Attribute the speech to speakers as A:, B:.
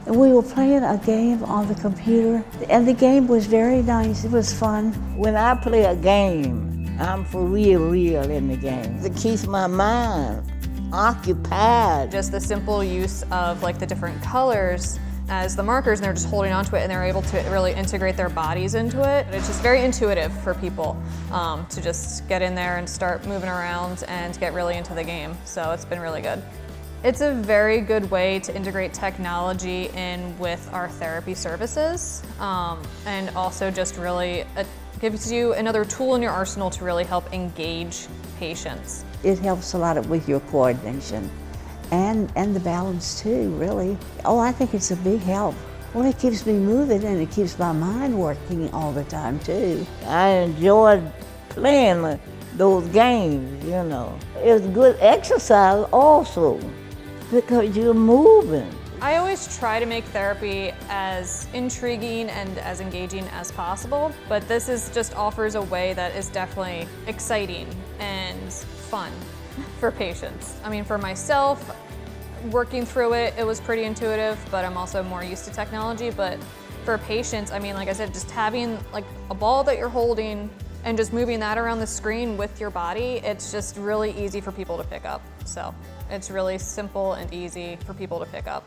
A: And we were playing a game on the computer, and the game was very nice. It was fun.
B: When I play a game, I'm for real in the game. It keeps my mind occupied.
C: Just the simple use of like the different colors as the markers, and they're just holding onto it, and they're able to really integrate their bodies into it. It's just very intuitive for people to just get in there and start moving around and get really into the game. So it's been really good. It's a very good way to integrate technology in with our therapy services, and also just really gives you another tool in your arsenal to really help engage patients.
A: It helps a lot with your coordination and the balance too, really. Oh, I think it's a big help. Well, it keeps me moving and it keeps my mind working all the time too.
B: I enjoyed playing those games, you know. It's good exercise also, because you're moving.
C: I always try to make therapy as intriguing and as engaging as possible, but this just offers a way that is definitely exciting and fun for patients. I mean, for myself, working through it, it was pretty intuitive, but I'm also more used to technology. But for patients, I mean, like I said, just having like a ball that you're holding and just moving that around the screen with your body, it's just really easy for people to pick up. So it's really simple and easy for people to pick up.